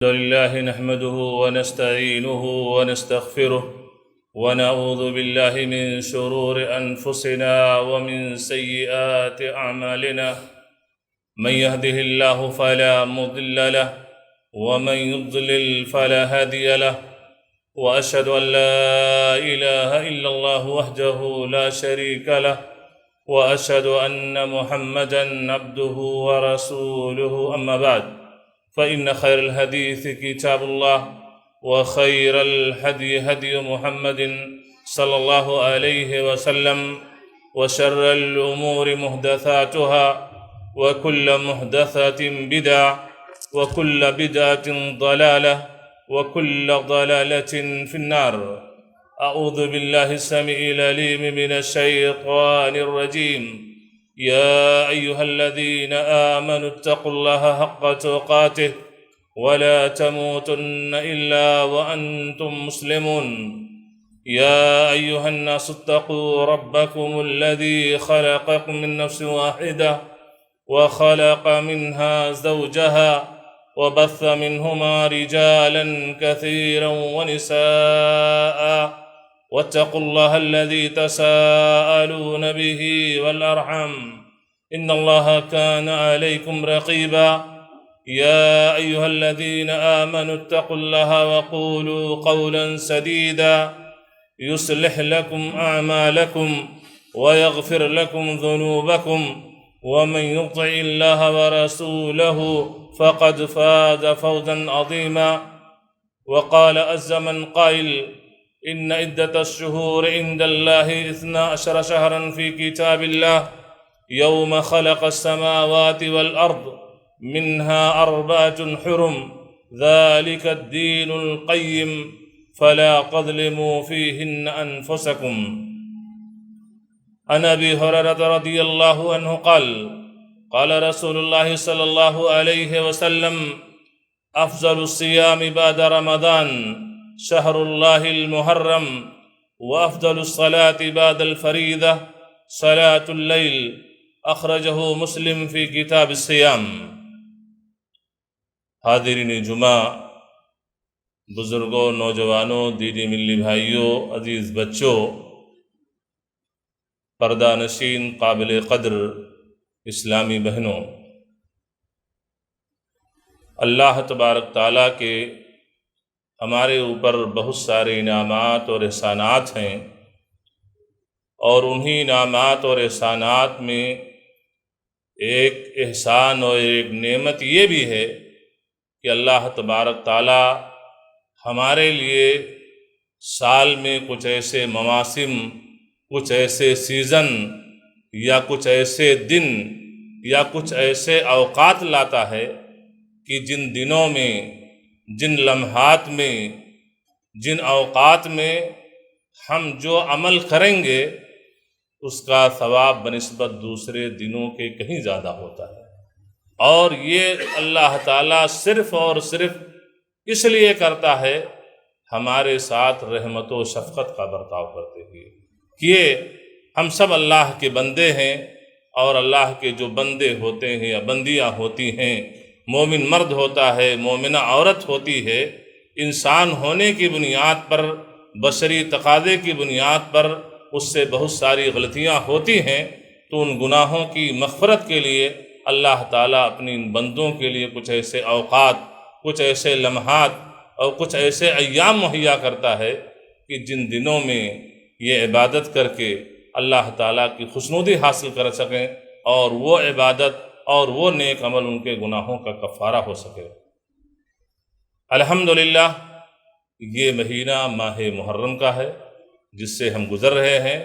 الحمد لله نحمده ونستعينه ونستغفره ونعوذ بالله من شرور أنفسنا ومن سيئات أعمالنا. من يهده الله فلا مضل له ومن يضلل فلا هادي له، وأشهد أن لا إله إلا الله وحده لا شريك له، وأشهد أن محمدًا عبده ورسوله. أما بعد، فإن خير الحديث كتاب الله، وخير الهدي هدي محمد صلى الله عليه وسلم، وشر الأمور محدثاتها، وكل محدثة بدعة، وكل بدعة ضلالة، وكل ضلالة في النار. أعوذ بالله السميع العليم من الشيطان الرجيم. يا أيها الذين آمنوا اتقوا الله حق تقاته ولا تموتن إلا وأنتم مسلمون. يا أيها الناس اتقوا ربكم الذي خلقكم من نفس واحدة وخلق منها زوجها وبث منهما رجالا كثيرا ونساء، واتقوا الله الذي تساءلون به والأرحام، إن الله كان عليكم رقيبا. يا أيها الذين آمنوا اتقوا الله وقولوا قولا سديدا يصلح لكم أعمالكم ويغفر لكم ذنوبكم، ومن يطع الله ورسوله فقد فاز فوزا عظيما. وقال عز من قائل: إن عدة الشهور عند الله 12 شهرا في كتاب الله يوم خلق السماوات والأرض منها 4 حرم، ذلك الدين القيم، فلا تظلموا فيهن أنفسكم. عن أبي هريرة رضي الله عنه قال: قال رسول الله صلى الله عليه وسلم: أفضل الصيام بعد رمضان شهر الله المحرم، وأفضل الصلاة بعد الفريضة صلاة الليل. أخرجه مسلم في كتاب الصيام. حاضرین جمعہ، بزرگوں، نوجوانوں، دینی ملی بھائیوں، عزیز بچوں، پردہ نشین قابل قدر اسلامی بہنوں، اللہ تبارک تعالیٰ کے ہمارے اوپر بہت سارے انعامات اور احسانات ہیں، اور انہی انعامات اور احسانات میں ایک احسان اور ایک نعمت یہ بھی ہے کہ اللہ تبارک تعالیٰ ہمارے لیے سال میں کچھ ایسے مواسم، کچھ ایسے سیزن، یا کچھ ایسے دن، یا کچھ ایسے اوقات لاتا ہے کہ جن دنوں میں، جن لمحات میں، جن اوقات میں ہم جو عمل کریں گے اس کا ثواب بنسبت دوسرے دنوں کے کہیں زیادہ ہوتا ہے. اور یہ اللہ تعالیٰ صرف اور صرف اس لیے کرتا ہے ہمارے ساتھ رحمت و شفقت کا برتاؤ کرتے ہوئے کہ ہم سب اللہ کے بندے ہیں، اور اللہ کے جو بندے ہوتے ہیں یا بندیاں ہوتی ہیں، مومن مرد ہوتا ہے، مومنہ عورت ہوتی ہے، انسان ہونے کی بنیاد پر، بشری تقاضے کی بنیاد پر اس سے بہت ساری غلطیاں ہوتی ہیں. تو ان گناہوں کی مغفرت کے لیے اللہ تعالیٰ اپنی ان بندوں کے لیے کچھ ایسے اوقات، کچھ ایسے لمحات اور کچھ ایسے ایام مہیا کرتا ہے کہ جن دنوں میں یہ عبادت کر کے اللہ تعالیٰ کی خوشنودی حاصل کر سکیں، اور وہ عبادت اور وہ نیک عمل ان کے گناہوں کا کفارہ ہو سکے. الحمدللہ یہ مہینہ ماہ محرم کا ہے جس سے ہم گزر رہے ہیں.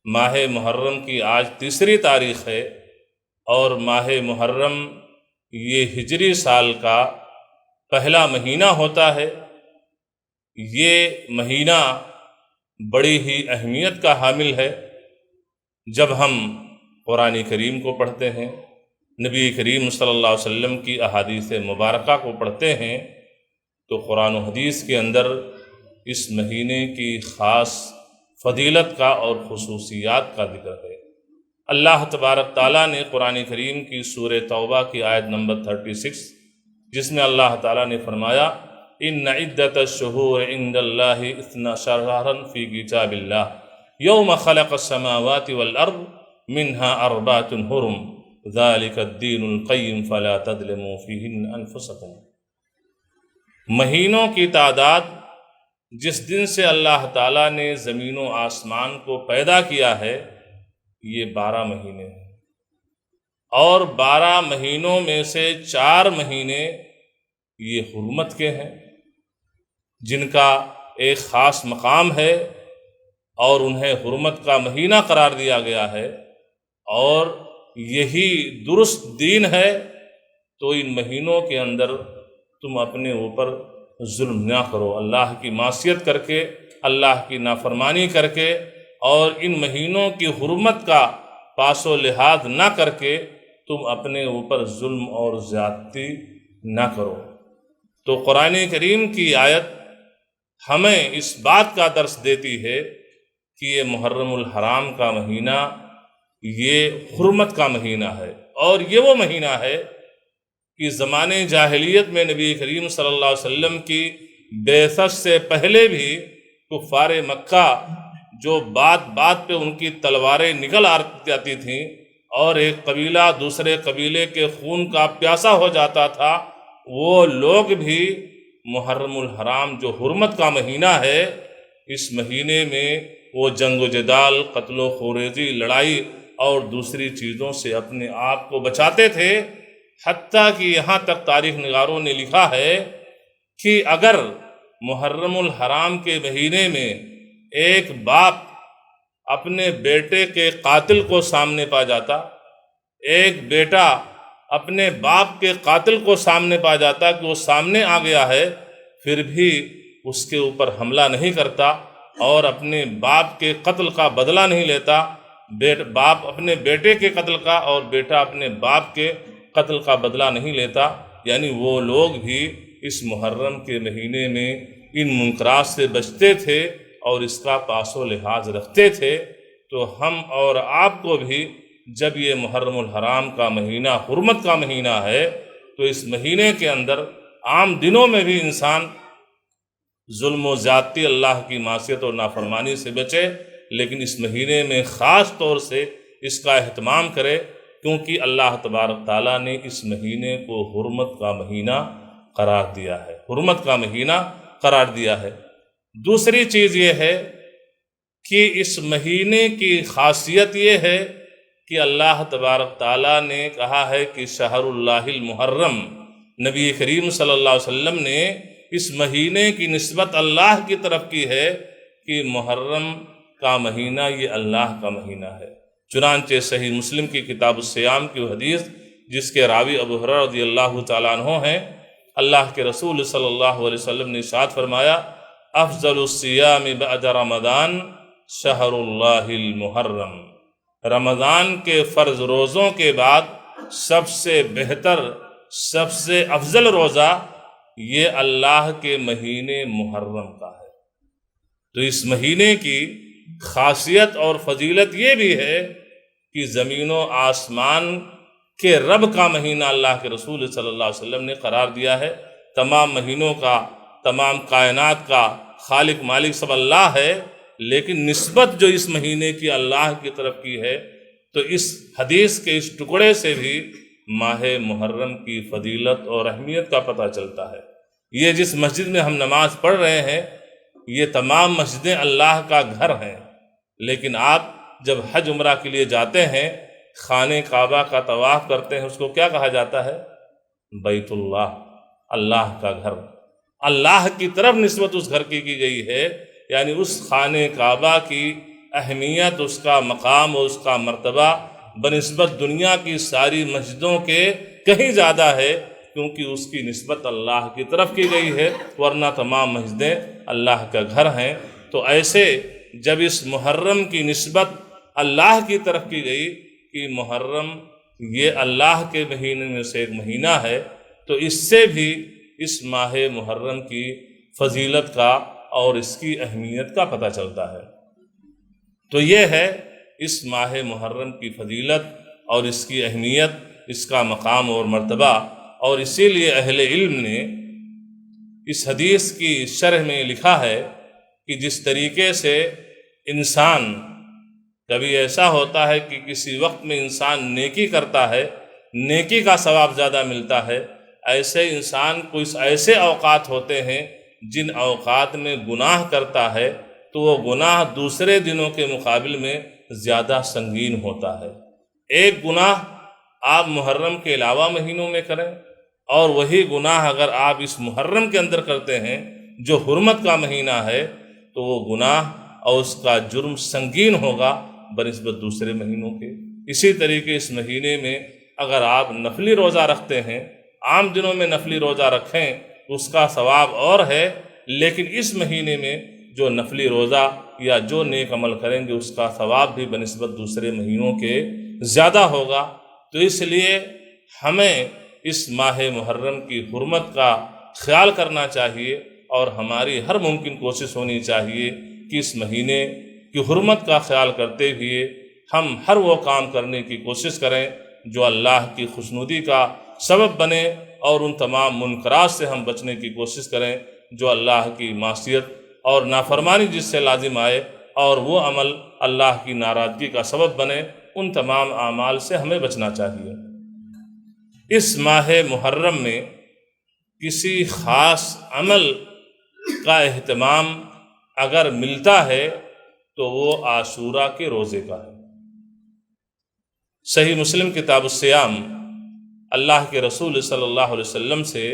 ماہ محرم کی آج 3 تاریخ ہے، اور ماہ محرم یہ ہجری سال کا پہلا مہینہ ہوتا ہے. یہ مہینہ بڑی ہی اہمیت کا حامل ہے. جب ہم قرآن کریم کو پڑھتے ہیں، نبی کریم صلی اللہ علیہ وسلم کی احادیث مبارکہ کو پڑھتے ہیں، تو قرآن و حدیث کے اندر اس مہینے کی خاص فضیلت کا اور خصوصیات کا ذکر ہے. اللہ تبارک تعالیٰ نے قرآن کریم کی سورہ توبہ کی آیت نمبر 36 جس میں اللہ تعالیٰ نے فرمایا ان عدت الشہور عند اللہ 12 شہرا فی کتاب اللہ یوم خلق السماوات والارض منها 4 حرم ذلك الدین القیم فلا تظلموا فیہن انفسکم۔ مہینوں کی تعداد جس دن سے اللہ تعالیٰ نے زمین و آسمان کو پیدا کیا ہے یہ 12 مہینے ہیں، اور 12 مہینوں میں سے 4 مہینے یہ حرمت کے ہیں جن کا ایک خاص مقام ہے اور انہیں حرمت کا مہینہ قرار دیا گیا ہے، اور یہی درست دین ہے۔ تو ان مہینوں کے اندر تم اپنے اوپر ظلم نہ کرو، اللہ کی معصیت کر کے، اللہ کی نافرمانی کر کے، اور ان مہینوں کی حرمت کا پاس و لحاظ نہ کر کے تم اپنے اوپر ظلم اور زیادتی نہ کرو۔ تو قرآن کریم کی آیت ہمیں اس بات کا درس دیتی ہے کہ یہ محرم الحرام کا مہینہ یہ حرمت کا مہینہ ہے، اور یہ وہ مہینہ ہے کہ زمانے جاہلیت میں نبی کریم صلی اللہ علیہ وسلم کی بعثت سے پہلے بھی کفار مکہ جو بات بات پہ ان کی تلواریں نکل جاتی تھیں اور ایک قبیلہ دوسرے قبیلے کے خون کا پیاسا ہو جاتا تھا، وہ لوگ بھی محرم الحرام جو حرمت کا مہینہ ہے اس مہینے میں وہ جنگ و جدال، قتل و خوریزی، لڑائی اور دوسری چیزوں سے اپنے آپ کو بچاتے تھے، حتیٰ کہ یہاں تک تاریخ نگاروں نے لکھا ہے کہ اگر محرم الحرام کے مہینے میں ایک باپ اپنے بیٹے کے قاتل کو سامنے پا جاتا، ایک بیٹا اپنے باپ کے قاتل کو سامنے پا جاتا کہ وہ سامنے آ گیا ہے، پھر بھی اس کے اوپر حملہ نہیں کرتا اور اپنے باپ کے قتل کا بدلہ نہیں لیتا، باپ اپنے بیٹے کے قتل کا اور بیٹا اپنے باپ کے قتل کا بدلہ نہیں لیتا، یعنی وہ لوگ بھی اس محرم کے مہینے میں ان منکرات سے بچتے تھے اور اس کا پاس و لحاظ رکھتے تھے۔ تو ہم اور آپ کو بھی جب یہ محرم الحرام کا مہینہ حرمت کا مہینہ ہے تو اس مہینے کے اندر عام دنوں میں بھی انسان ظلم و زیادتی، اللہ کی معصیت اور نافرمانی سے بچے، لیکن اس مہینے میں خاص طور سے اس کا اہتمام کرے، کیونکہ اللہ تبارک تعالیٰ نے اس مہینے کو حرمت کا مہینہ قرار دیا ہے، حرمت کا مہینہ قرار دیا ہے۔ دوسری چیز یہ ہے کہ اس مہینے کی خاصیت یہ ہے کہ اللہ تبارک تعالیٰ نے کہا ہے کہ شہر اللہ المحرم، نبی کریم صلی اللہ علیہ وسلم نے اس مہینے کی نسبت اللہ کی طرف کی ہے کہ محرم کا مہینہ یہ اللہ کا مہینہ ہے۔ چنانچہ صحیح مسلم کی کتاب الصیام کی حدیث جس کے راوی ابو ہریرہ رضی اللہ تعالیٰ عنہ ہیں، اللہ کے رسول صلی اللہ علیہ وسلم نے ارشاد فرمایا افضل الصیام بعد رمضان شہر اللہ المحرم، رمضان کے فرض روزوں کے بعد سب سے بہتر، سب سے افضل روزہ یہ اللہ کے مہینے محرم کا ہے۔ تو اس مہینے کی خاصیت اور فضیلت یہ بھی ہے کہ زمین و آسمان کے رب کا مہینہ اللہ کے رسول صلی اللہ علیہ وسلم نے قرار دیا ہے۔ تمام مہینوں کا، تمام کائنات کا خالق مالک سب اللہ ہے، لیکن نسبت جو اس مہینے کی اللہ کی طرف کی ہے، تو اس حدیث کے اس ٹکڑے سے بھی ماہ محرم کی فضیلت اور اہمیت کا پتہ چلتا ہے۔ یہ جس مسجد میں ہم نماز پڑھ رہے ہیں یہ تمام مسجدیں اللہ کا گھر ہیں، لیکن آپ جب حج عمرہ کے لیے جاتے ہیں، خانہ کعبہ کا طواف کرتے ہیں، اس کو کیا کہا جاتا ہے؟ بیت اللہ، اللہ کا گھر۔ اللہ کی طرف نسبت اس گھر کی گئی ہے، یعنی اس خانہ کعبہ کی اہمیت، اس کا مقام اور اس کا مرتبہ بنسبت دنیا کی ساری مسجدوں کے کہیں زیادہ ہے، کیونکہ اس کی نسبت اللہ کی طرف کی گئی ہے، ورنہ تمام مسجدیں اللہ کا گھر ہیں۔ تو ایسے جب اس محرم کی نسبت اللہ کی طرف کی گئی کہ محرم یہ اللہ کے مہینے میں سے ایک مہینہ ہے، تو اس سے بھی اس ماہ محرم کی فضیلت کا اور اس کی اہمیت کا پتہ چلتا ہے۔ تو یہ ہے اس ماہ محرم کی فضیلت اور اس کی اہمیت، اس کا مقام اور مرتبہ، اور اسی لیے اہل علم نے اس حدیث کی شرح میں لکھا ہے کہ جس طریقے سے انسان کبھی ایسا ہوتا ہے کہ کسی وقت میں انسان نیکی کرتا ہے، نیکی کا ثواب زیادہ ملتا ہے، ایسے انسان کو اس ایسے اوقات ہوتے ہیں جن اوقات میں گناہ کرتا ہے تو وہ گناہ دوسرے دنوں کے مقابل میں زیادہ سنگین ہوتا ہے۔ ایک گناہ آپ محرم کے علاوہ مہینوں میں کریں، اور وہی گناہ اگر آپ اس محرم کے اندر کرتے ہیں جو حرمت کا مہینہ ہے، تو وہ گناہ اور اس کا جرم سنگین ہوگا بنسبت دوسرے مہینوں کے۔ اسی طریقے اس مہینے میں اگر آپ نفلی روزہ رکھتے ہیں، عام دنوں میں نفلی روزہ رکھیں تو اس کا ثواب اور ہے، لیکن اس مہینے میں جو نفلی روزہ یا جو نیک عمل کریں گے اس کا ثواب بھی بنسبت دوسرے مہینوں کے زیادہ ہوگا۔ تو اس لیے ہمیں اس ماہ محرم کی حرمت کا خیال کرنا چاہیے، اور ہماری ہر ممکن کوشش ہونی چاہیے کہ اس مہینے کی حرمت کا خیال کرتے ہوئے ہم ہر وہ کام کرنے کی کوشش کریں جو اللہ کی خوشنودی کا سبب بنے، اور ان تمام منکرات سے ہم بچنے کی کوشش کریں جو اللہ کی معصیت اور نافرمانی جس سے لازم آئے، اور وہ عمل اللہ کی ناراضگی کا سبب بنے، ان تمام اعمال سے ہمیں بچنا چاہیے۔ اس ماہ محرم میں کسی خاص عمل کا اہتمام اگر ملتا ہے تو وہ عاشورہ کے روزے کا ہے۔ صحیح مسلم کتاب الصیام، اللہ کے رسول صلی اللہ علیہ وسلم سے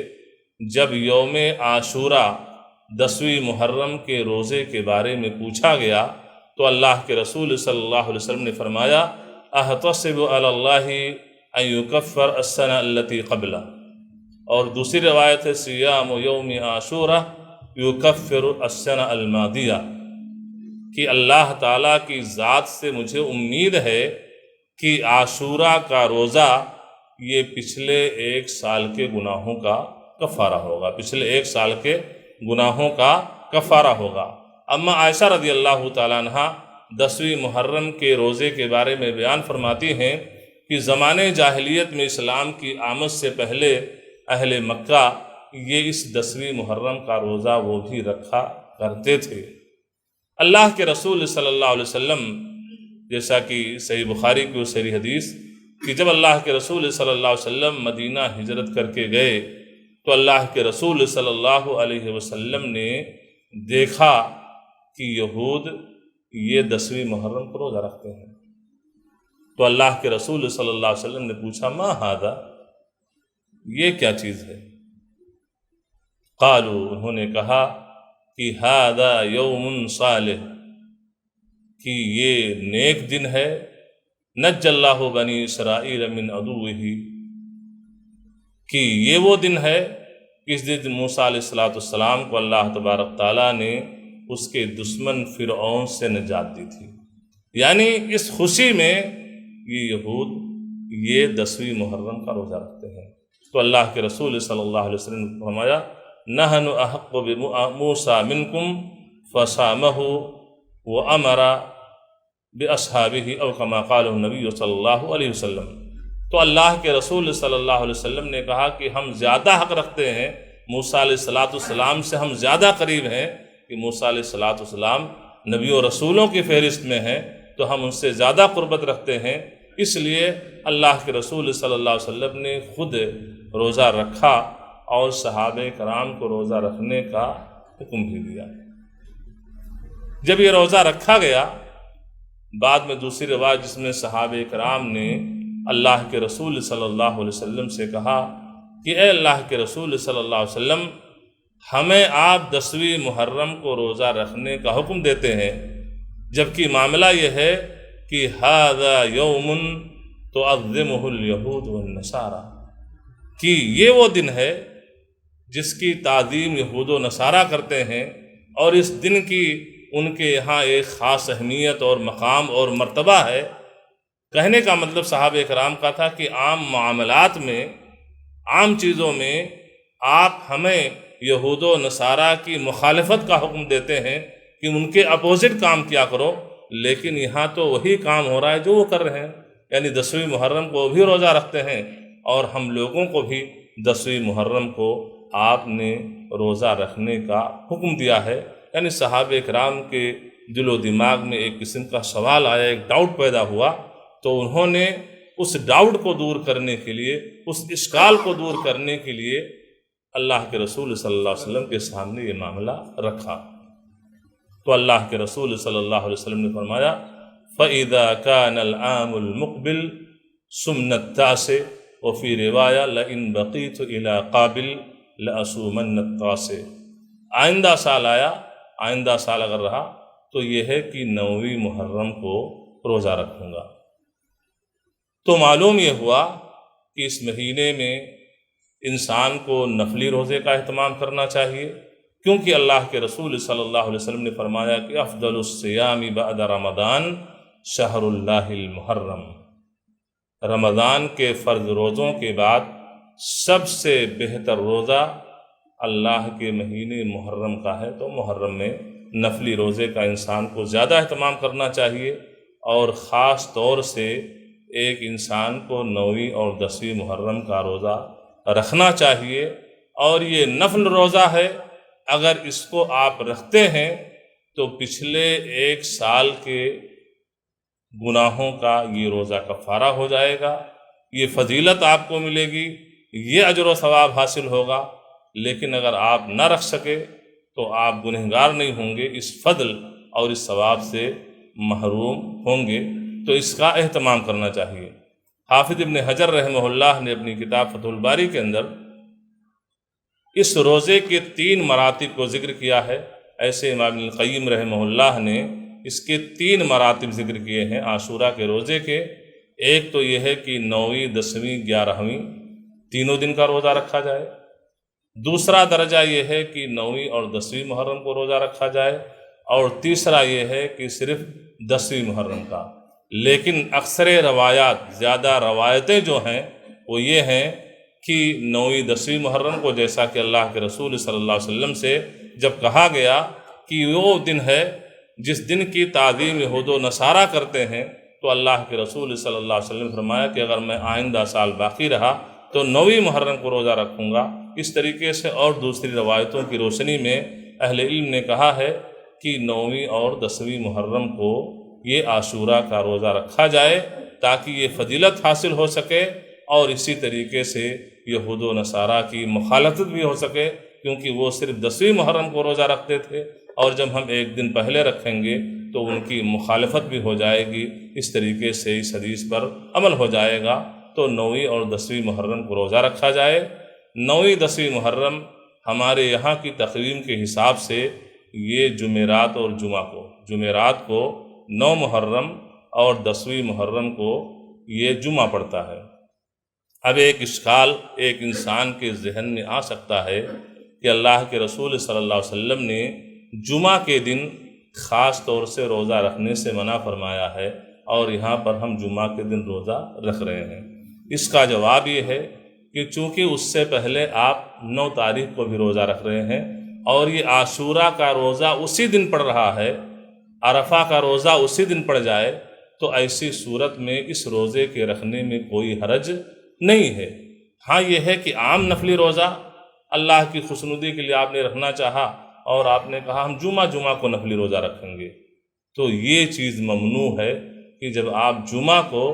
جب یوم عاشورہ 10ویں محرم کے روزے کے بارے میں پوچھا گیا تو اللہ کے رسول صلی اللہ علیہ وسلم نے فرمایا احتسب علی اللہ ان یکفر السنہ التی قبلہ، اور دوسری روایت ہے صیام یوم عاشورہ یکفر السنہ الماضیہ، کہ اللہ تعالیٰ کی ذات سے مجھے امید ہے کہ عاشورہ کا روزہ یہ پچھلے 1 سال کے گناہوں کا کفارہ ہوگا، پچھلے 1 سال کے گناہوں کا کفارہ ہوگا۔ اما عائشہ رضی اللہ تعالیٰ عنہ 10ویں محرم کے روزے کے بارے میں بیان فرماتی ہیں کہ زمانے جاہلیت میں اسلام کی آمد سے پہلے اہل مکہ یہ اس 10ویں محرم کا روزہ وہ بھی رکھا کرتے تھے۔ اللہ کے رسول صلی اللہ علیہ وسلم، جیسا کہ صحیح بخاری کی وہ صحیح حدیث کہ جب اللہ کے رسول صلی اللہ علیہ وسلم مدینہ ہجرت کر کے گئے تو اللہ کے رسول صلی اللہ علیہ وسلم نے دیکھا کہ یہود یہ 10ویں محرم کو روزہ رکھتے ہیں، تو اللہ کے رسول صلی اللہ علیہ وسلم نے پوچھا ما ھذا، یہ کیا چیز ہے؟ قالوا، انہوں نے کہا کہ ھذا یوم صالح، کہ یہ نیک دن ہے، نج اللہ بنی اسرائیل من عدوہ، کہ یہ وہ دن ہے اس دن موسیٰ علیہ السلام کو اللہ تبارک تعالیٰ نے اس کے دشمن فرعون سے نجات دی تھی۔ یعنی اس خوشی میں یہ یہود یہ 10ویں محرم کا روزہ رکھتے ہیں۔ تو اللہ کے رسول صلی اللہ علیہ وسلم نے فرمایا نحن احق بموسیٰ منکم فصامہ وامر باصحابہ او کما قال النبی صلی اللہ علیہ وسلم۔ تو اللہ کے رسول صلی اللہ علیہ وسلم نے کہا کہ ہم زیادہ حق رکھتے ہیں، موسیٰ علیہ السلام سے ہم زیادہ قریب ہیں، کہ موسیٰ علیہ السلام نبی و رسولوں کی فہرست میں ہیں تو ہم ان سے زیادہ قربت رکھتے ہیں، اس لیے اللہ کے رسول صلی اللہ علیہ وسلم نے خود روزہ رکھا اور صحابہ کرام کو روزہ رکھنے کا حکم بھی دیا۔ جب یہ روزہ رکھا گیا، بعد میں دوسری روایت جس میں صحابہ کرام نے اللہ کے رسول صلی اللہ علیہ وسلم سے کہا کہ اے اللہ کے رسول صلی اللہ علیہ وسلم، ہمیں آپ 10ویں محرم کو روزہ رکھنے کا حکم دیتے ہیں، جبکہ معاملہ یہ ہے کہ ھذا یوم تعظمہ الیہود والنصارى، کہ یہ وہ دن ہے جس کی تعظیم یہود و نصارہ کرتے ہیں، اور اس دن کی ان کے یہاں ایک خاص اہمیت اور مقام اور مرتبہ ہے۔ کہنے کا مطلب صحابہ کرام کا تھا کہ عام معاملات میں، عام چیزوں میں آپ ہمیں یہود و نصارہ کی مخالفت کا حکم دیتے ہیں کہ ان کے اپوزٹ کام کیا کرو، لیکن یہاں تو وہی کام ہو رہا ہے جو وہ کر رہے ہیں، یعنی 10ویں محرم کو بھی روزہ رکھتے ہیں اور ہم لوگوں کو بھی 10ویں محرم کو آپ نے روزہ رکھنے کا حکم دیا ہے۔ یعنی صحابہ کرام کے دل و دماغ میں ایک قسم کا سوال آیا، ایک ڈاؤٹ پیدا ہوا، تو انہوں نے اس ڈاؤٹ کو دور کرنے کے لیے، اس اشکال کو دور کرنے کے لیے اللہ کے رسول صلی اللہ علیہ وسلم کے سامنے یہ معاملہ رکھا۔ تو اللہ کے رسول صلی اللہ علیہ وسلم نے فرمایا فَإِذَا كَانَ الْعَامُ الْمُقْبِلُ سُمْنَ التَّاسِعِ وفی روایہ لَإِن بَقِيتُ إِلَىٰ قَابِلٍ لَأَصُومَنَّ التَّاسِعِ، آئندہ سال آیا، آئندہ سال اگر رہا تو یہ ہے کہ 9ویں محرم کو روزہ رکھوں گا۔ تو معلوم یہ ہوا کہ اس مہینے میں انسان کو نفلی روزے کا اہتمام کرنا چاہیے، کیونکہ اللہ کے رسول صلی اللہ علیہ وسلم نے فرمایا کہ افضل الصیام بعد رمضان شہر اللہ المحرم، رمضان کے فرض روزوں کے بعد سب سے بہتر روزہ اللہ کے مہینے محرم کا ہے۔ تو محرم میں نفلی روزے کا انسان کو زیادہ اہتمام کرنا چاہیے، اور خاص طور سے ایک انسان کو 9ویں اور 10ویں محرم کا روزہ رکھنا چاہیے، اور یہ نفل روزہ ہے، اگر اس کو آپ رکھتے ہیں تو پچھلے 1 سال کے گناہوں کا یہ روزہ کفارہ ہو جائے گا، یہ فضیلت آپ کو ملے گی، یہ اجر و ثواب حاصل ہوگا۔ لیکن اگر آپ نہ رکھ سکے تو آپ گنہگار نہیں ہوں گے، اس فضل اور اس ثواب سے محروم ہوں گے، تو اس کا اہتمام کرنا چاہیے۔ حافظ ابن حجر رحمہ اللہ نے اپنی کتاب فتح الباری کے اندر اس روزے کے 3 مراتب کو ذکر کیا ہے، ایسے امام ابن القیم رحمہ اللہ نے اس کے 3 مراتب ذکر کیے ہیں عاشورہ کے روزے کے۔ ایک تو یہ ہے کہ 9ویں، 10ویں، 11ویں تینوں دن کا روزہ رکھا جائے۔ دوسرا درجہ یہ ہے کہ 9ویں اور 10ویں محرم کو روزہ رکھا جائے، اور تیسرا یہ ہے کہ صرف 10ویں محرم کا۔ لیکن اکثر روایات، زیادہ روایتیں جو ہیں وہ یہ ہیں کہ 9ویں 10ویں محرم کو، جیسا کہ اللہ کے رسول صلی اللہ علیہ وسلم سے جب کہا گیا کہ وہ دن ہے جس دن کی تعظیم یہود و نصارہ کرتے ہیں، تو اللہ کے رسول صلی اللہ علیہ وسلم نے فرمایا کہ اگر میں آئندہ سال باقی رہا تو 9ویں محرم کو روزہ رکھوں گا۔ اس طریقے سے اور دوسری روایتوں کی روشنی میں اہل علم نے کہا ہے کہ 9ویں اور 10ویں محرم کو یہ عاشورہ کا روزہ رکھا جائے، تاکہ یہ فضیلت حاصل ہو سکے، اور اسی طریقے سے یہود و نصارہ کی مخالفت بھی ہو سکے، کیونکہ وہ صرف 10ویں محرم کو روزہ رکھتے تھے، اور جب ہم ایک دن پہلے رکھیں گے تو ان کی مخالفت بھی ہو جائے گی۔ اس طریقے سے اس حدیث پر عمل ہو جائے گا۔ تو 9ویں اور 10ویں محرم کو روزہ رکھا جائے۔ 9ویں 10ویں محرم ہمارے یہاں کی تقویم کے حساب سے یہ جمعرات اور جمعرات کو 9 محرم اور 10ویں محرم کو یہ جمعہ پڑتا ہے۔ اب ایک اشکال ایک انسان کے ذہن میں آ سکتا ہے کہ اللہ کے رسول صلی اللہ علیہ وسلم نے جمعہ کے دن خاص طور سے روزہ رکھنے سے منع فرمایا ہے، اور یہاں پر ہم جمعہ کے دن روزہ رکھ رہے ہیں۔ اس کا جواب یہ ہے کہ چونکہ اس سے پہلے آپ 9 تاریخ کو بھی روزہ رکھ رہے ہیں، اور یہ عاشورہ کا روزہ اسی دن پڑ رہا ہے، عرفہ کا روزہ اسی دن پڑ جائے، تو ایسی صورت میں اس روزے کے رکھنے میں کوئی حرج نہیں ہے۔ ہاں یہ ہے کہ عام نفلی روزہ اللہ کی خوشنودی کے لیے آپ نے رکھنا چاہا، اور آپ نے کہا ہم جمعہ کو نفلی روزہ رکھیں گے، تو یہ چیز ممنوع ہے کہ جب آپ جمعہ کو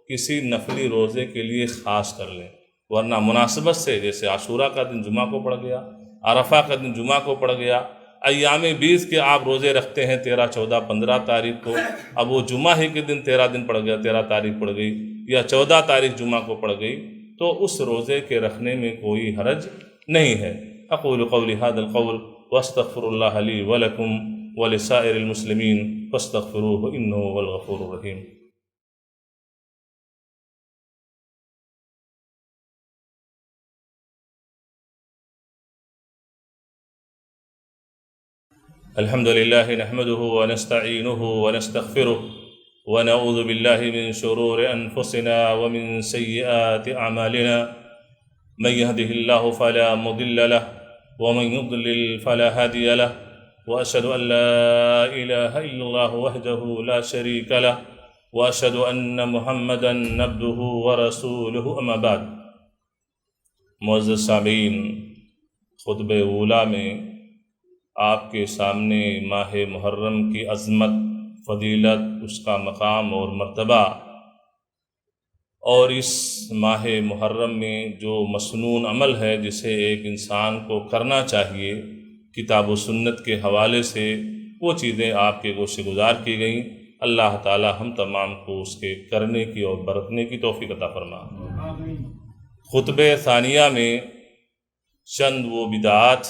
کسی نفلی روزے کے لیے خاص کر لیں، ورنہ مناسبت سے، جیسے عاشورہ کا دن جمعہ کو پڑ گیا، عرفہ کا دن جمعہ کو پڑ گیا، ایام 20 کے آپ روزے رکھتے ہیں 13، 14، 15 تاریخ کو، اب وہ جمعہ ہی کے دن 13 دن پڑ گیا، 13 تاریخ پڑ گئی، یا 14 تاریخ جمعہ کو پڑ گئی، تو اس روزے کے رکھنے میں کوئی حرج نہیں ہے۔ اقول قولی ھذا القول واستغفر اللہ لی ولکم ولسائر المسلمین فاستغفروہ انہ هو الغفور الرحیم۔ الحمد للہ نحمده ونستعینه ونستغفره ونعوذ باللہ من شرور انفسنا ومن سیئات اعمالنا، من يهده الله فلا مضل له ومن يضلل فلا هادي له، وأشهد أن لا إله إلا الله وحده لا شريك له، وأشهد أن محمدا عبده ورسوله، أما بعد۔ معزز سامعین، خطبہ اولیٰ میں آپ کے سامنے ماہ محرم کی عظمت، فضیلت، اس کا مقام اور مرتبہ، اور اس ماہ محرم میں جو مسنون عمل ہے جسے ایک انسان کو کرنا چاہیے کتاب و سنت کے حوالے سے، وہ چیزیں آپ کے گوشے گزار کی گئیں۔ اللہ تعالی ہم تمام کو اس کے کرنے کی اور برتنے کی توفیق عطا فرما۔ خطبہ ثانیہ میں چند وہ بدعات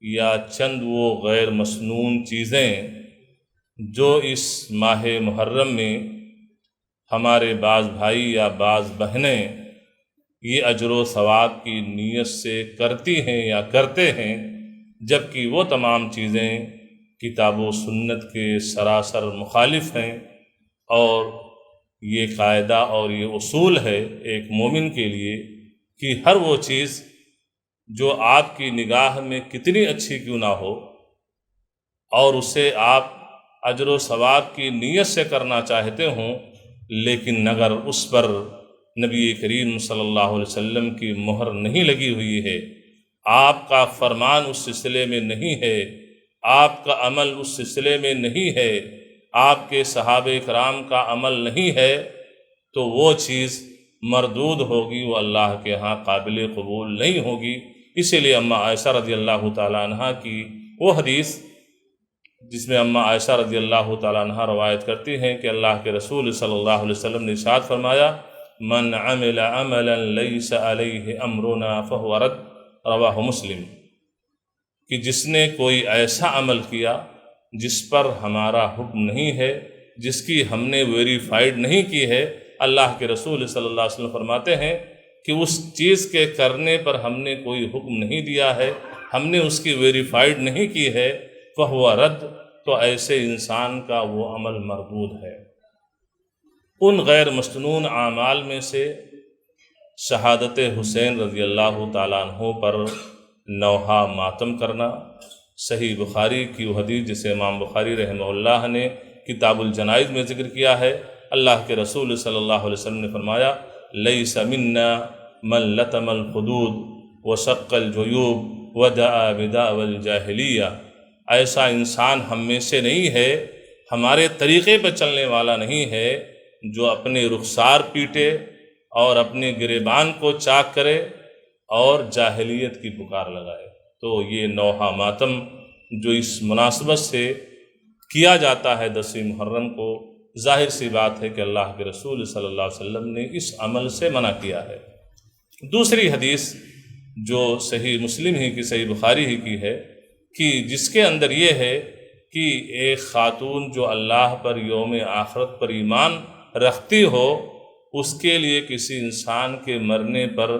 یا چند وہ غیر مسنون چیزیں جو اس ماہ محرم میں ہمارے بعض بھائی یا بعض بہنیں یہ اجر و ثواب کی نیت سے کرتی ہیں یا کرتے ہیں، جبکہ وہ تمام چیزیں کتاب و سنت کے سراسر مخالف ہیں، اور یہ قاعدہ اور یہ اصول ہے ایک مومن کے لیے کہ ہر وہ چیز جو آپ کی نگاہ میں کتنی اچھی کیوں نہ ہو اور اسے آپ اجر و ثواب کی نیت سے کرنا چاہتے ہوں، لیکن اگر اس پر نبی کریم صلی اللہ علیہ وسلم کی مہر نہیں لگی ہوئی ہے، آپ کا فرمان اس سلسلے میں نہیں ہے، آپ کا عمل اس سلسلے میں نہیں ہے، آپ کے صحابہ کرام کا عمل نہیں ہے، تو وہ چیز مردود ہوگی، وہ اللہ کے ہاں قابل قبول نہیں ہوگی۔ اسی لیے اماں عائشہ رضی اللہ تعالیٰ عنہ کی وہ حدیث جس میں اماں عائشہ رضی اللہ تعالیٰ عنہ روایت کرتی ہیں کہ اللہ کے رسول صلی اللہ علیہ وسلم نے ارشاد فرمایا، من عمل عملا لیس علیہ امرنا فہو رد، رواہ مسلم، کہ جس نے کوئی ایسا عمل کیا جس پر ہمارا حکم نہیں ہے، جس کی ہم نے ویریفائڈ نہیں کی ہے، اللہ کے رسول صلی اللہ علیہ وسلم فرماتے ہیں کہ اس چیز کے کرنے پر ہم نے کوئی حکم نہیں دیا ہے، ہم نے اس کی ویریفائڈ نہیں کی ہے، فہو رد، تو ایسے انسان کا وہ عمل مردود ہے۔ ان غیر مسنون اعمال میں سے شہادت حسین رضی اللہ تعالیٰ عنہ پر نوحہ ماتم کرنا، صحیح بخاری کی وہ حدیث جسے امام بخاری رحمہ اللہ نے کتاب الجنائز میں ذکر کیا ہے، اللہ کے رسول صلی اللہ علیہ وسلم نے فرمایا، لیس منا من لطم الخدود وشق الجیوب ودعا بدعوى الجاہلیہ، ایسا انسان ہم میں سے نہیں ہے، ہمارے طریقے پہ چلنے والا نہیں ہے جو اپنے رخسار پیٹے اور اپنے گریبان کو چاک کرے اور جاہلیت کی پکار لگائے۔ تو یہ نوحہ ماتم جو اس مناسبت سے کیا جاتا ہے 10 محرم کو، ظاہر سی بات ہے کہ اللہ کے رسول صلی اللہ علیہ وسلم نے اس عمل سے منع کیا ہے۔ دوسری حدیث جو صحیح مسلم ہی کی، صحیح بخاری ہی کی ہے، کہ جس کے اندر یہ ہے کہ ایک خاتون جو اللہ پر یوم آخرت پر ایمان رکھتی ہو، اس کے لیے کسی انسان کے مرنے پر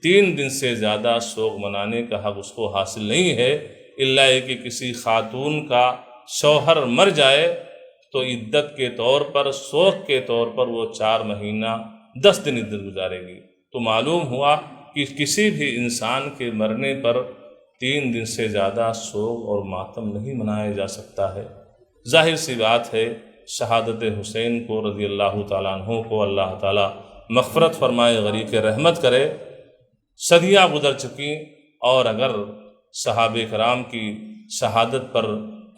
3 دن سے زیادہ سوگ منانے کا حق اس کو حاصل نہیں ہے، الا یہ کہ کسی خاتون کا شوہر مر جائے تو عدت کے طور پر، سوگ کے طور پر وہ 4 مہینہ 10 دن عدت گزارے گی۔ تو معلوم ہوا کہ کسی بھی انسان کے مرنے پر 3 دن سے زیادہ سوگ اور ماتم نہیں منایا جا سکتا ہے۔ ظاہر سی بات ہے شہادت حسین کو رضی اللہ تعالیٰ عنہ کو اللہ تعالیٰ مغفرت فرمائے، غریق رحمت کرے۔ صدیاں گزر چکی، اور اگر صحابہ کرام کی شہادت پر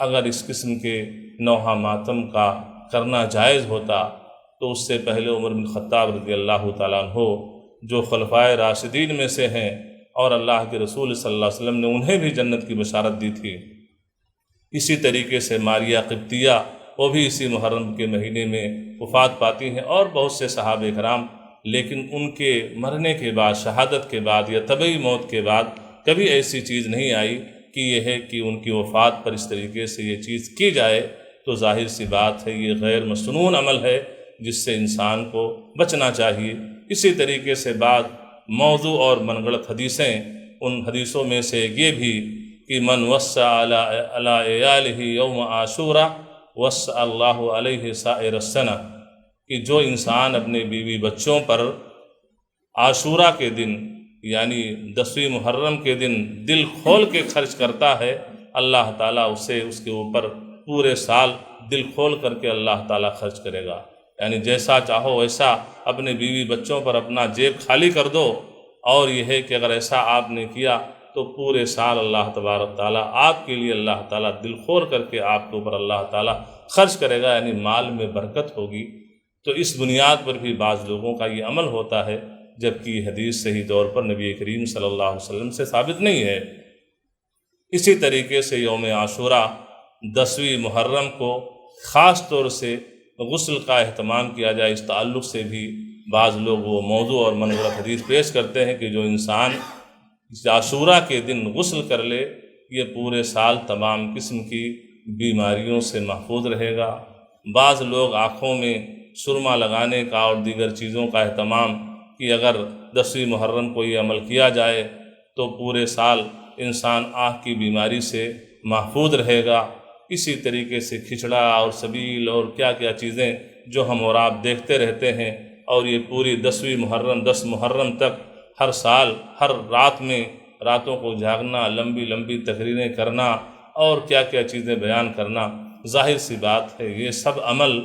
اگر اس قسم کے نوحہ ماتم کا کرنا جائز ہوتا تو اس سے پہلے عمر بن خطاب رضی اللہ تعالیٰ عنہ جو خلفائے راشدین میں سے ہیں، اور اللہ کے رسول صلی اللہ علیہ وسلم نے انہیں بھی جنت کی بشارت دی تھی، اسی طریقے سے ماریہ قبطیہ وہ بھی اسی محرم کے مہینے میں وفات پاتی ہیں، اور بہت سے صحابہ کرام، لیکن ان کے مرنے کے بعد، شہادت کے بعد یا طبعی موت کے بعد کبھی ایسی چیز نہیں آئی کہ یہ ہے کہ ان کی وفات پر اس طریقے سے یہ چیز کی جائے۔ تو ظاہر سی بات ہے یہ غیر مسنون عمل ہے جس سے انسان کو بچنا چاہیے۔ اسی طریقے سے بعض موضوع اور من گڑت حدیثیں، ان حدیثوں میں سے یہ بھی کہ من وسع علی عیالہ یوم عاشورہ وسع اللہ علیہ سائر السنہ، کہ جو انسان اپنے بیوی بچوں پر عاشورہ کے دن یعنی 10ویں محرم کے دن دل کھول کے خرچ کرتا ہے، اللہ تعالیٰ اسے اس کے اوپر پورے سال دل کھول کر کے اللہ تعالیٰ خرچ کرے گا۔ یعنی جیسا چاہو ویسا اپنے بیوی بچوں پر اپنا جیب خالی کر دو، اور یہ ہے کہ اگر ایسا آپ نے کیا تو پورے سال اللہ تبارک تعالیٰ آپ کے لیے اللہ تعالیٰ دل خور کر کے آپ کے اوپر اللہ تعالیٰ خرچ کرے گا، یعنی مال میں برکت ہوگی۔ تو اس بنیاد پر بھی بعض لوگوں کا یہ عمل ہوتا ہے، جبکہ یہ حدیث صحیح طور پر نبی کریم صلی اللہ علیہ وسلم سے ثابت نہیں ہے۔ اسی طریقے سے یوم عاشوراء 10ویں محرم کو خاص طور سے غسل کا اہتمام کیا جائے، اس تعلق سے بھی بعض لوگ وہ موضوع اور منظورت حدیث پیش کرتے ہیں کہ جو انسان عاشوراء کے دن غسل کر لے یہ پورے سال تمام قسم کی بیماریوں سے محفوظ رہے گا۔ بعض لوگ آنکھوں میں سرما لگانے کا اور دیگر چیزوں کا اہتمام کہ اگر 10ویں محرم کو یہ عمل کیا جائے تو پورے سال انسان آنکھ کی بیماری سے محفوظ رہے گا۔ اسی طریقے سے کھچڑا اور سبیل اور کیا کیا چیزیں جو ہم اور آپ دیکھتے رہتے ہیں، اور یہ پوری 10ویں محرم 10 محرم تک ہر سال ہر رات میں راتوں کو جاگنا، لمبی لمبی تقریریں کرنا اور کیا کیا چیزیں بیان کرنا، ظاہر سی بات ہے یہ سب عمل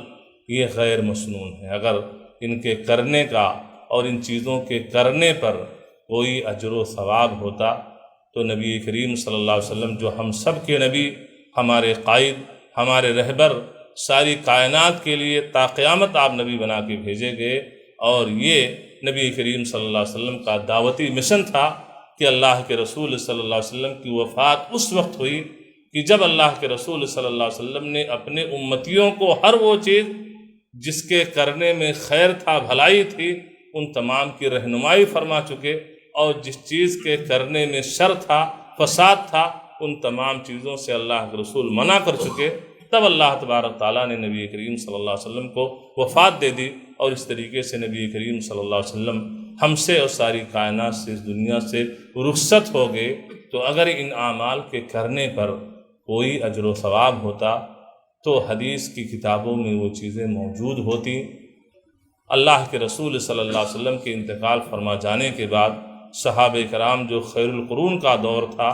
یہ غیر مسنون ہے۔ اگر ان کے کرنے کا اور ان چیزوں کے کرنے پر کوئی اجر و ثواب ہوتا تو نبی کریم صلی اللہ علیہ وسلم جو ہم سب کے نبی، ہمارے قائد، ہمارے رہبر، ساری کائنات کے لیے تا قیامت آپ نبی بنا کے بھیجے گئے، اور یہ نبی کریم صلی اللہ علیہ وسلم کا دعوتی مشن تھا کہ اللہ کے رسول صلی اللہ علیہ وسلم کی وفات اس وقت ہوئی کہ جب اللہ کے رسول صلی اللہ علیہ وسلم نے اپنے امتیوں کو ہر وہ چیز جس کے کرنے میں خیر تھا، بھلائی تھی، ان تمام کی رہنمائی فرما چکے، اور جس چیز کے کرنے میں شر تھا، فساد تھا، ان تمام چیزوں سے اللہ کے رسول منع کر چکے۔ تب اللہ تبارک تعالیٰ نے نبی کریم صلی اللہ علیہ وسلم کو وفات دے دی، اور اس طریقے سے نبی کریم صلی اللہ علیہ وسلم ہم سے اور ساری کائنات سے، اس دنیا سے رخصت ہو گئے۔ تو اگر ان اعمال کے کرنے پر کوئی اجر و ثواب ہوتا تو حدیث کی کتابوں میں وہ چیزیں موجود ہوتی۔ اللہ کے رسول صلی اللہ علیہ وسلم کے انتقال فرما جانے کے بعد صحابہ کرام جو خیر القرون کا دور تھا،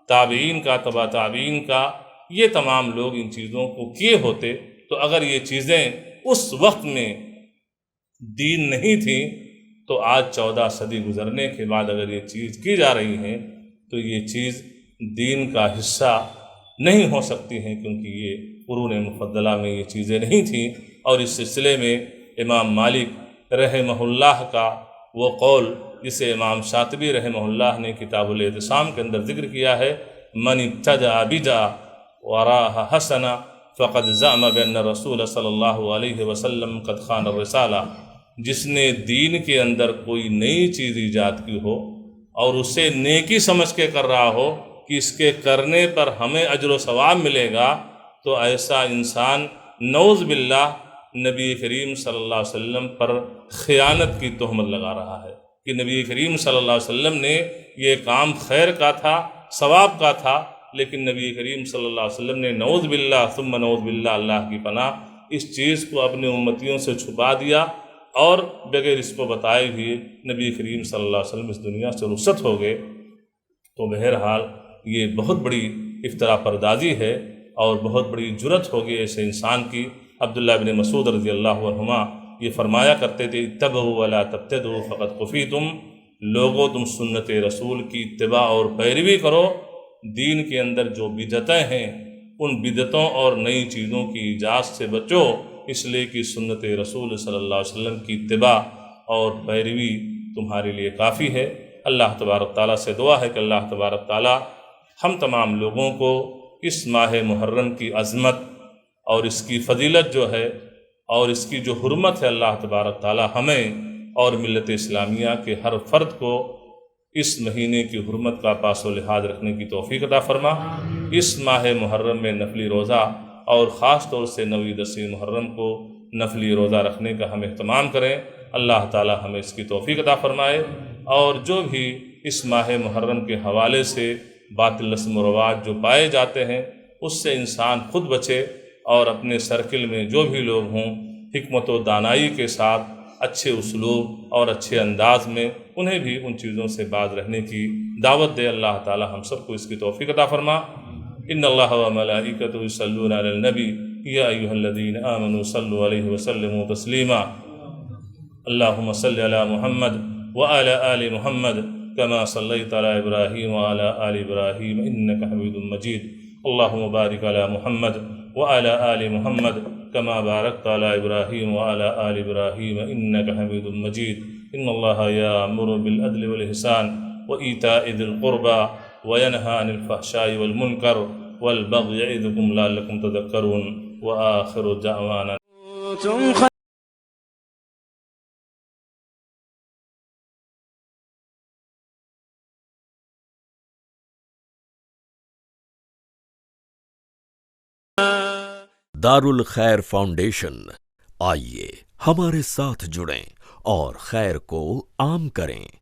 تابعین کا، تبع تابعین کا، یہ تمام لوگ ان چیزوں کو کیے ہوتے تو اگر یہ چیزیں اس وقت میں دین نہیں تھیں تو آج 14 صدی گزرنے کے بعد اگر یہ چیز کی جا رہی ہیں تو یہ چیز دین کا حصہ نہیں ہو سکتی ہیں، کیونکہ یہ قرون مفضلہ میں یہ چیزیں نہیں تھیں۔ اور اس سلسلے میں امام مالک رحمہ اللہ کا وہ قول جسے امام شاطبی رحمہ اللہ نے کتاب الاعتصام کے اندر ذکر کیا ہے، من ابتدع بدعا وراء حسنا فقد زعم بأن رسول صلی اللہ علیہ وسلم قد خان الرسالہ، جس نے دین کے اندر کوئی نئی چیز ایجاد کی ہو اور اسے نیکی سمجھ کے کر رہا ہو کہ اس کے کرنے پر ہمیں اجر و ثواب ملے گا، تو ایسا انسان نعوذ باللہ نبی کریم صلی اللہ علیہ وسلم پر خیانت کی تہمت لگا رہا ہے کہ نبی کریم صلی اللہ علیہ وسلم نے یہ کام خیر کا تھا، ثواب کا تھا، لیکن نبی کریم صلی اللہ علیہ وسلم نے نعوذ باللہ ثم نعوذ باللہ، اللہ کی پناہ، اس چیز کو اپنے امتیوں سے چھپا دیا، اور بغیر اس کو بتائے ہوئے نبی کریم صلی اللہ علیہ وسلم اس دنیا سے رخصت ہو گئے۔ تو بہرحال یہ بہت بڑی افتراء پردازی ہے اور بہت بڑی جرت ہوگی ایسے انسان کی۔ عبداللہ بن مسعود رضی اللہ عنہما یہ فرمایا کرتے تھے، اتبعوا ولا تبتدعوا فقد کفیتم، لوگوں تم سنت رسول کی اتباع اور پیروی کرو، دین کے اندر جو بدعتیں ہیں ان بدعتوں اور نئی چیزوں کی ایجاد سے بچو، اس لیے کہ سنت رسول صلی اللہ علیہ وسلم کی اتباع اور پیروی تمہارے لیے کافی ہے۔ اللہ تبارک تعالیٰ سے دعا ہے کہ اللہ تبارک تعالیٰ ہم تمام لوگوں کو اس ماہ محرم کی عظمت اور اس کی فضیلت جو ہے اور اس کی جو حرمت ہے، اللہ تبارک تعالیٰ ہمیں اور ملت اسلامیہ کے ہر فرد کو اس مہینے کی حرمت کا پاس و لحاظ رکھنے کی توفیق عطا فرما۔ اس ماہ محرم میں نفلی روزہ اور خاص طور سے 9ویں 10ویں محرم کو نفلی روزہ رکھنے کا ہم اہتمام کریں۔ اللہ تعالیٰ ہمیں اس کی توفیق عطا فرمائے، اور جو بھی اس ماہ محرم کے حوالے سے باطل رسم و رواج جو پائے جاتے ہیں اس سے انسان خود بچے، اور اپنے سرکل میں جو بھی لوگ ہوں حکمت و دانائی کے ساتھ اچھے اسلوب اور اچھے انداز میں انہیں بھی ان چیزوں سے باز رہنے کی دعوت دے۔ اللہ تعالی ہم سب کو اس کی توفیق عطا فرما۔ ان اللہ و ملائکتہ یصلون علی النبی یا ایھا الذین آمنوا صلوا علیہ وسلموا تسلیما۔ اللہم صل علی محمد وعلى آل محمد كما صليت على إبراهيم وعلى آل إبراهيم إنك حميد مجيد. اللهم بارك على محمد وعلى آل محمد كما باركت على إبراهيم وعلى آل إبراهيم إنك حميد مجيد. إن الله يأمر بالعدل والإحسان وإيتاء ذي القربى وينهى عن الفحشاء والمنكر والبغي يعظكم لعلكم تذكرون. وآخر دعوانا دارالخیر فاؤنڈیشن، آئیے ہمارے ساتھ جڑیں اور خیر کو عام کریں۔